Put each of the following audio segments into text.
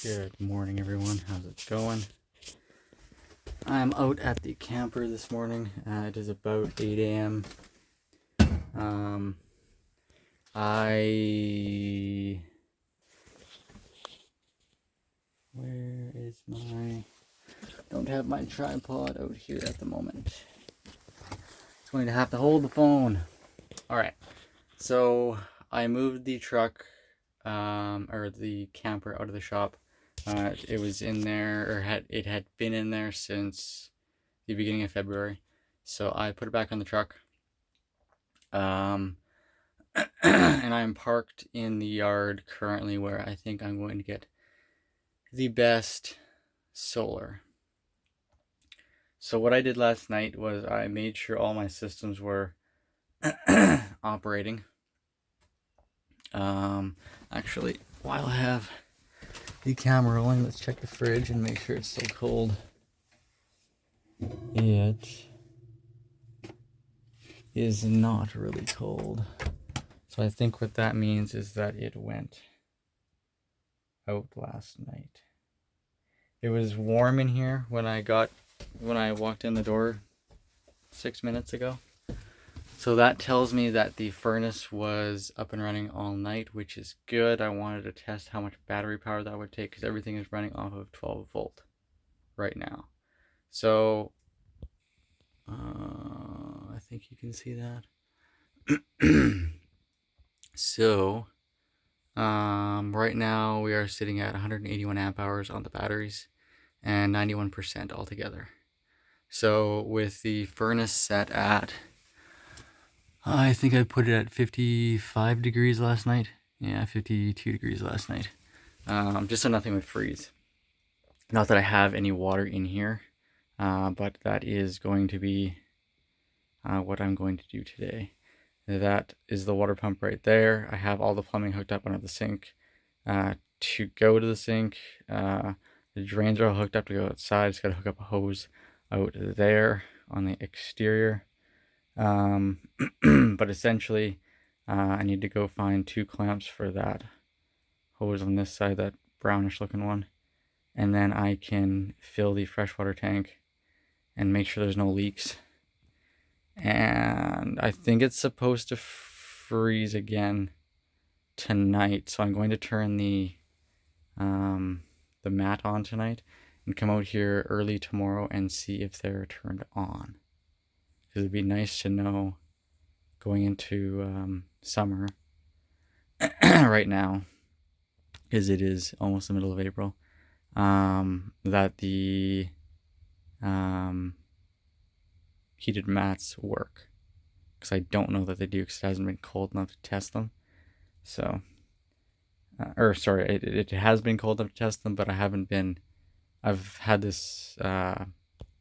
Good morning, everyone. How's it going? I'm out at the camper this morning. It is about 8 a.m. Where is my... Don't have my tripod out here at the moment. It's going to have to hold the phone. Alright, so I moved the truck, or the camper out of the shop. It was in there, or it had been in there since the beginning of February. So I put it back on the truck. And I'm parked in the yard currently where I think I'm going to get the best solar. So what I did last night was I made sure all my systems were operating. Actually, while I have the camera rolling, let's check the fridge and make sure it's still cold. It is not really cold. So I think what that means is that it went out last night. It was warm in here when I walked in the door 6 minutes ago. So that tells me that the furnace was up and running all night, which is good. I wanted to test how much battery power that would take because everything is running off of 12 volt right now. So I think you can see that. So right now we are sitting at 181 amp hours on the batteries and 91% altogether. So with the furnace set at, I think I put it at 55 degrees last night. Yeah, 52 degrees last night. Just so nothing would freeze. Not that I have any water in here, but that is going to be what I'm going to do today. That is the water pump right there. I have all the plumbing hooked up under the sink. To go to the sink, the drains are all hooked up to go outside. Just got to hook up a hose out there on the exterior. But essentially, I need to go find 2 clamps for that hose on this side, that brownish looking one. And then I can fill the freshwater tank and make sure there's no leaks. And I think it's supposed to freeze again tonight. So I'm going to turn the mat on tonight and come out here early tomorrow and see if they're turned on. Because it'd be nice to know going into summer right now, because it is almost the middle of April, that the heated mats work. Because I don't know that they do, because it hasn't been cold enough to test them. So, it has been cold enough to test them, but I've had this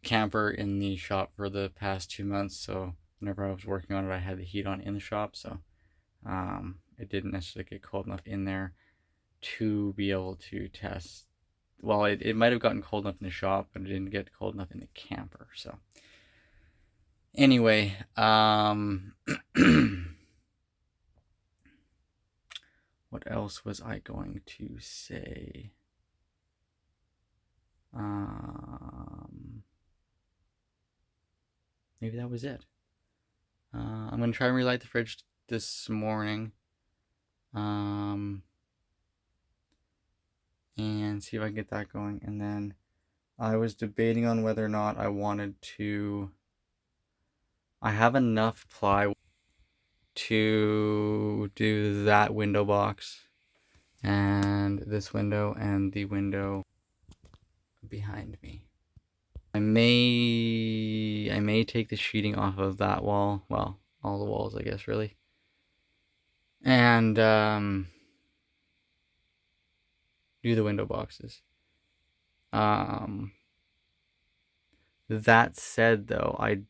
camper in the shop for the past 2 months, so whenever I was working on it, I had the heat on in the shop, so it didn't necessarily get cold enough in there to be able to test. Well, it might have gotten cold enough in the shop, but it didn't get cold enough in the camper. So anyway, what else was I going to say? Maybe that was it. I'm going to try and relight the fridge this morning. And see if I can get that going. And then I was debating on whether or not I wanted to... I have enough ply to do that window box and this window and the window behind me. I may take the sheeting off of that wall. Well, all the walls, I guess, really. And do the window boxes. That said, though, I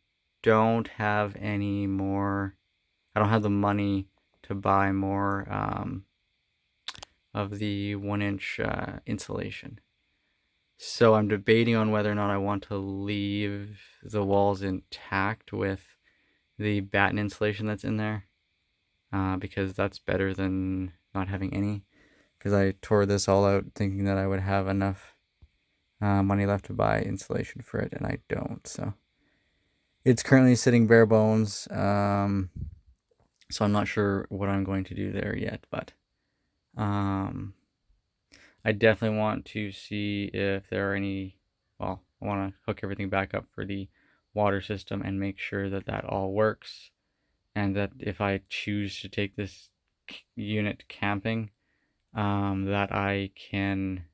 don't have any more. I don't have the money to buy more of the 1-inch insulation. So I'm debating on whether or not I want to leave the walls intact with the batten insulation that's in there, because that's better than not having any. because I tore this all out thinking that I would have enough money left to buy insulation for it, and I don't. So it's currently sitting bare bones. So I'm not sure what I'm going to do there yet, but I definitely want to see if there are any. Well, I want to hook everything back up for the water system and make sure that that all works, and that if I choose to take this unit camping, that I can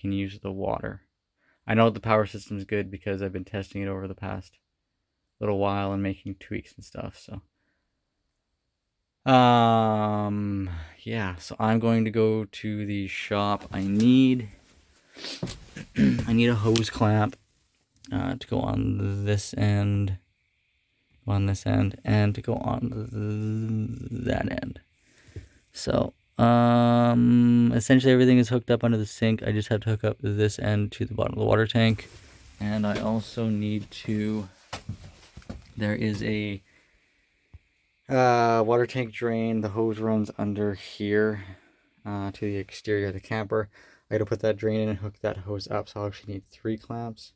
use the water. I know the power system is good because I've been testing it over the past little while and making tweaks and stuff. So, yeah. So I'm going to go to the shop. I need a hose clamp to go on this end, and to go on that end. So, essentially everything is hooked up under the sink. I just have to hook up this end to the bottom of the water tank. And I also need to, there is a water tank drain. The hose runs under here to the exterior of the camper. I gotta put that drain in and hook that hose up, so I'll actually need 3 clamps.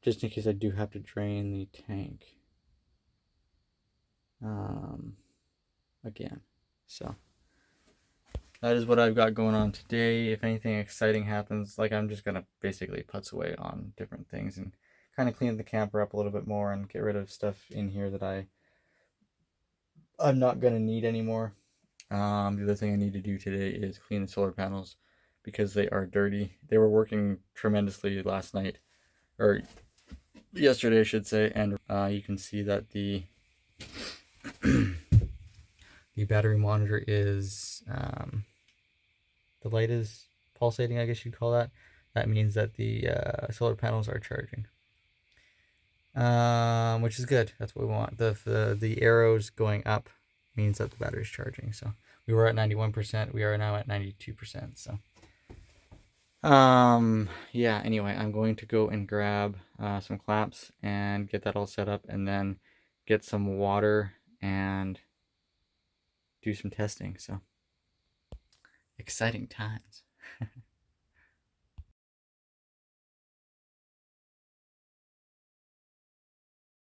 Just in case I do have to drain the tank again. So that is what I've got going on today. If anything exciting happens, like, I'm just gonna basically putz away on different things and kind of clean the camper up a little bit more and get rid of stuff in here that I'm not gonna need anymore. The other thing I need to do today is clean the solar panels because they are dirty. They were working tremendously last night, or yesterday I should say, and you can see that the the battery monitor is the light is pulsating, I guess you'd call that. That means that the solar panels are charging, which is good. That's what we want. The arrows going up means that the battery is charging. So we were at 91%. We are now at 92%. So yeah, anyway, I'm going to go and grab some clamps and get that all set up, and then get some water and do some testing. So exciting times.